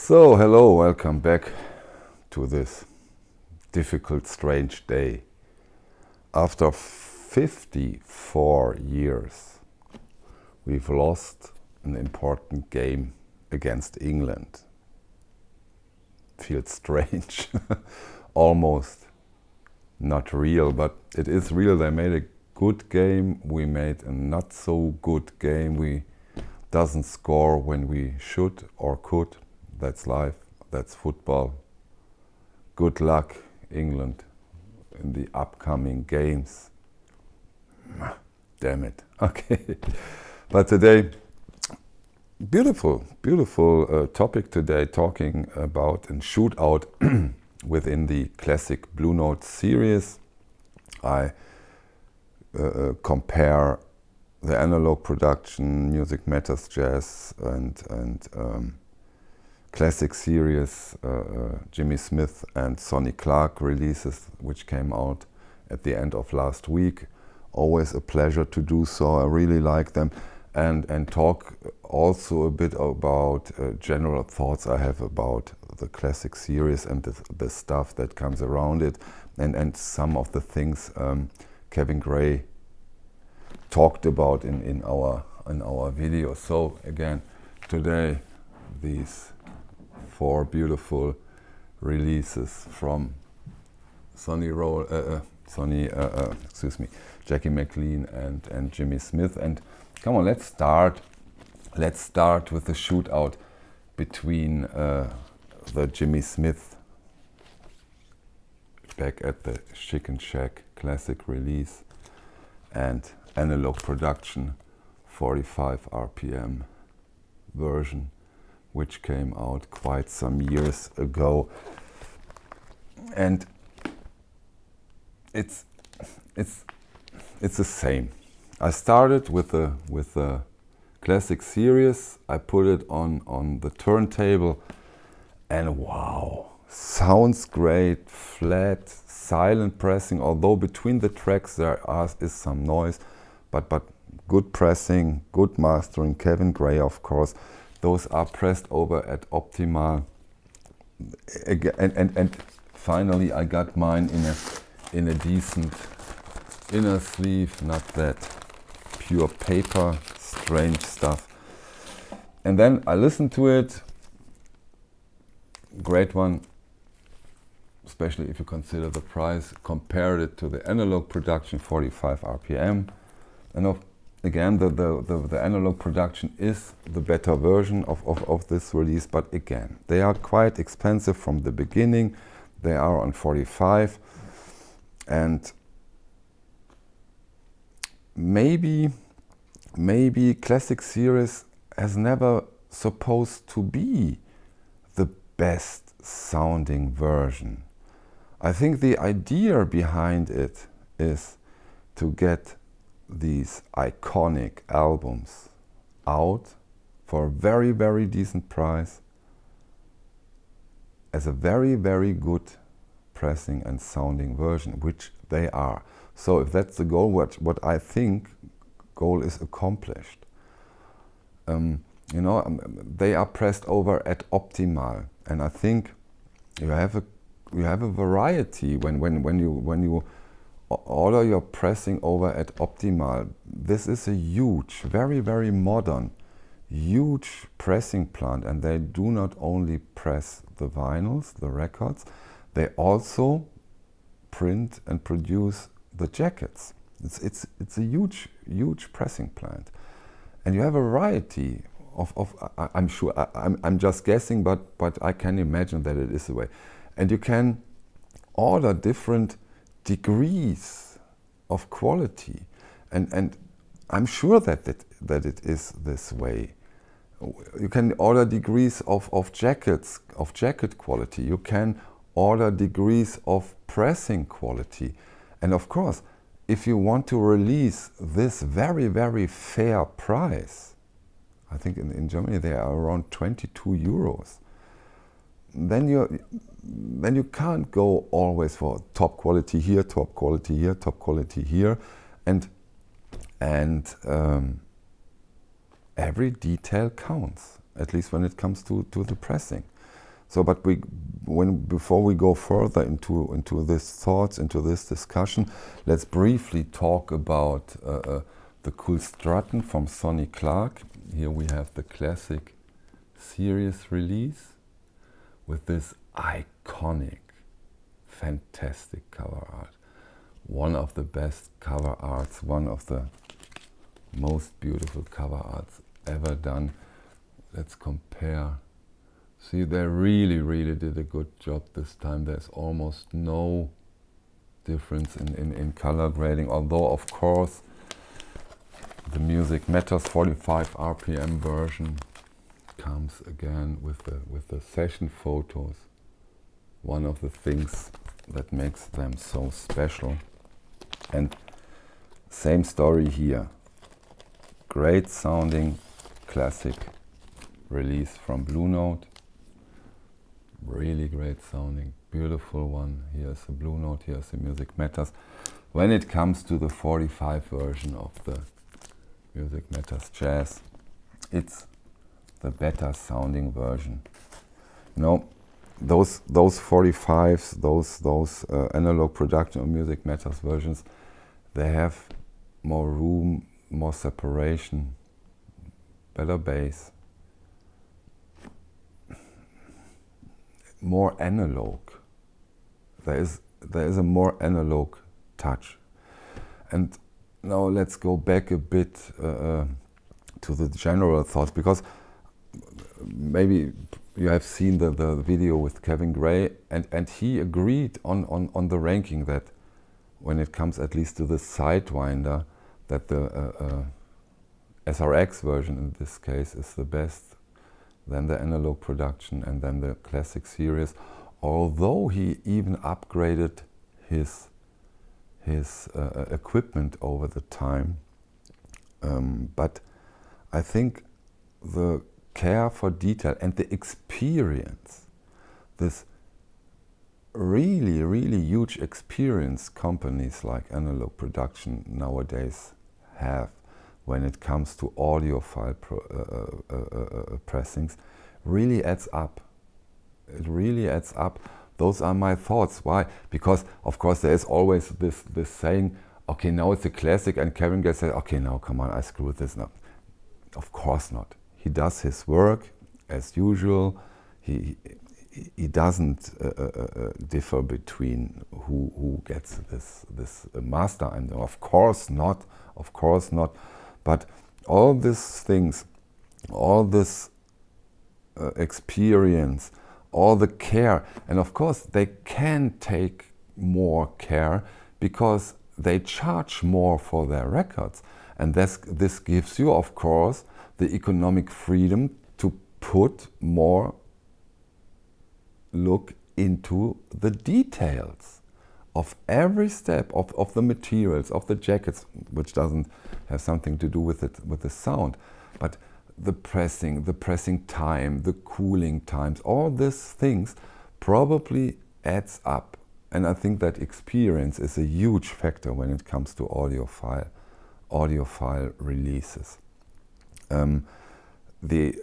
So, hello, welcome back to this difficult, strange day. After 54 years, we've lost an important game against England. Feels strange, almost not real, but it is real. They made a good game, we made a not so good game. We doesn't score when we should or could. That's life, that's football. Good luck, England, in the upcoming games. Damn it. Okay. But today, beautiful topic today, talking about a shootout within the classic Blue Note series. I compare the Analogue Production, Music Matters Jazz, and classic series, Jimmy Smith and Sonny Clark releases, which came out at the end of last week. Always a pleasure to do so. I really like them, and talk also a bit about general thoughts I have about the classic series and the stuff that comes around it, and some of the things Kevin Gray talked about in our video. So again, today these 4 beautiful releases from Jackie McLean and Jimmy Smith. And come on, let's start with the shootout between the Jimmy Smith, back at the Chicken Shack classic release, and Analogue Production 45 RPM version, which came out quite some years ago. And it's the same. I started with the classic series. I put it on the turntable, and wow, sounds great, flat, silent pressing, although between the tracks there is some noise, but good pressing, good mastering. Kevin Gray, of course. Those are pressed over at optimal. And finally I got mine in a decent inner sleeve, not that pure paper, strange stuff. And then I listened to it. Great one, especially if you consider the price. Compared it to the Analogue Production 45 RPM. And again, the Analogue Production is the better version of this release, but again, they are quite expensive from the beginning. They are on 45, and maybe classic series has never supposed to be the best sounding version. I think the idea behind it is to get these iconic albums out for a very, very decent price as a very, very good pressing and sounding version, which they are. So if that's the goal, what I think goal is accomplished. They are pressed over at optimal, and I think you have a variety when you order your pressing over at optimal. This is a huge, very, very modern, huge pressing plant, and they do not only press the vinyls, the records, they also print and produce the jackets. It's a huge pressing plant, and you have a variety of I'm sure, I'm just guessing, but I can imagine that it is the way, and you can order different degrees of quality, and I'm sure that it is this way. You can order degrees of jacket quality. You can order degrees of pressing quality, and of course, if you want to release this very, very fair price, I think in Germany they are around 22 euros. Then you can't go always for top quality here, top quality here, top quality here, and every detail counts, at least when it comes to the pressing. So, but before we go further into this thoughts, into this discussion, let's briefly talk about the Kulstratten from Sonny Clark. Here we have the classic series release with this iconic, fantastic cover art. One of the best cover arts, one of the most beautiful cover arts ever done. Let's compare. See, they really did a good job this time. There's almost no difference in color grading, although of course the Music Matters 45 RPM version comes again with the session photos. One of the things that makes them so special. And same story here. Great sounding classic release from Blue Note. Really great sounding, beautiful one. Here's the Blue Note, here's the Music Matters. When it comes to the 45 version of the Music Matters Jazz, it's the better sounding version. You know, those 45s, those Analogue Production or Music Matters versions, they have more room, more separation, better bass, more analog. There is a more analog touch. And now let's go back a bit to the general thoughts, because maybe you have seen the video with Kevin Gray, and he agreed on the ranking that when it comes at least to the Sidewinder, that the SRX version in this case is the best, then the Analogue Production, and then the Classic Series, although he even upgraded his equipment over the time. But I think the care for detail and the experience, this really huge experience companies like Analogue Production nowadays have when it comes to audiophile pressings, really adds up. It really adds up. Those are my thoughts. Why? Because of course there is always this saying, okay, now it's a classic, and Kevin Gray said, okay, now come on, I screwed this up. Of course not. He does his work as usual. He doesn't differ between who gets this master, and of course not. But all these things, all this experience, all the care, and of course they can take more care because they charge more for their records, and this gives you, of course, the economic freedom to put more look into the details of every step of the materials, of the jackets, which doesn't have something to do with it, with the sound, but the pressing time, the cooling times, all these things probably adds up. And I think that experience is a huge factor when it comes to audiophile releases. The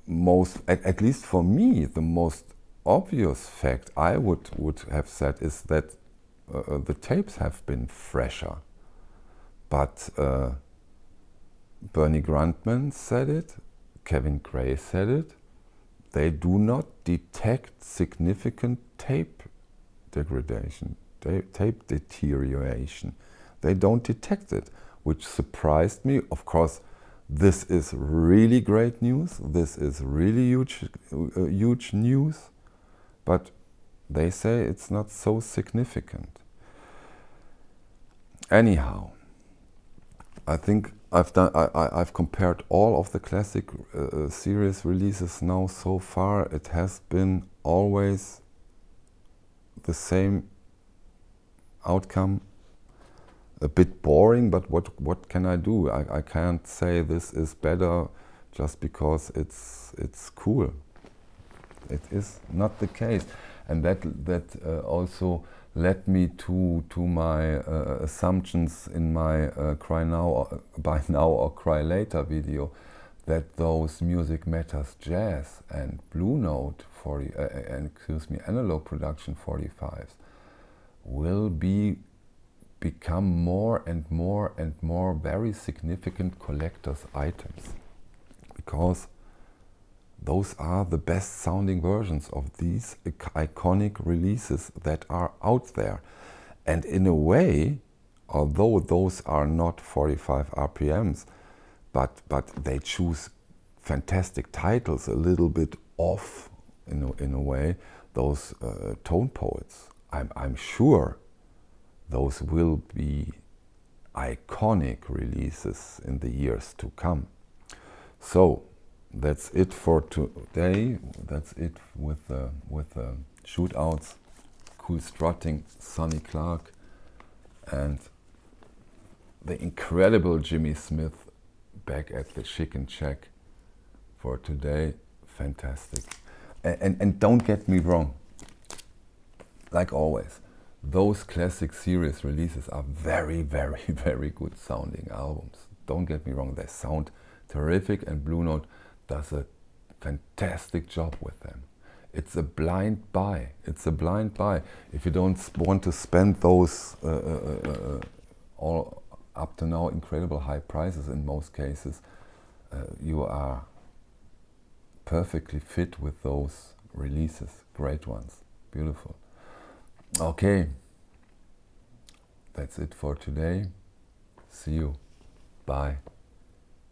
most, at least for me, the most obvious fact I would have said is that the tapes have been fresher. But Bernie Grundman said it, Kevin Gray said it, they do not detect significant tape degradation, tape deterioration. They don't detect it, which surprised me. Of course, this is really great news. This is really huge news. But they say it's not so significant. Anyhow, I think I've compared all of the classic series releases now so far. It has been always the same outcome. A bit boring, but what can I do? I can't say this is better just because it's cool. It is not the case, and that also led me to my assumptions in my Cry Now, Buy Now or Cry Later video, that those Music Matters Jazz and Blue Note Analogue Production 45s will become more and more and more very significant collector's items, because those are the best sounding versions of these iconic releases that are out there. And in a way, although those are not 45 RPMs, but they choose fantastic titles, a little bit off in a way, those tone poets. I'm sure those will be iconic releases in the years to come. So that's it for today. That's it with the shootouts, cool strutting, Sonny Clark, and the incredible Jimmy Smith back at the Chicken Shack for today. Fantastic. And don't get me wrong, like always, those classic series releases are very, very, very good sounding albums. Don't get me wrong, they sound terrific, and Blue Note does a fantastic job with them. It's a blind buy. It's a blind buy. If you don't want to spend those all up to now incredible high prices in most cases, you are perfectly fit with those releases. Great ones. Beautiful. Okay. That's it for today. See you. Bye.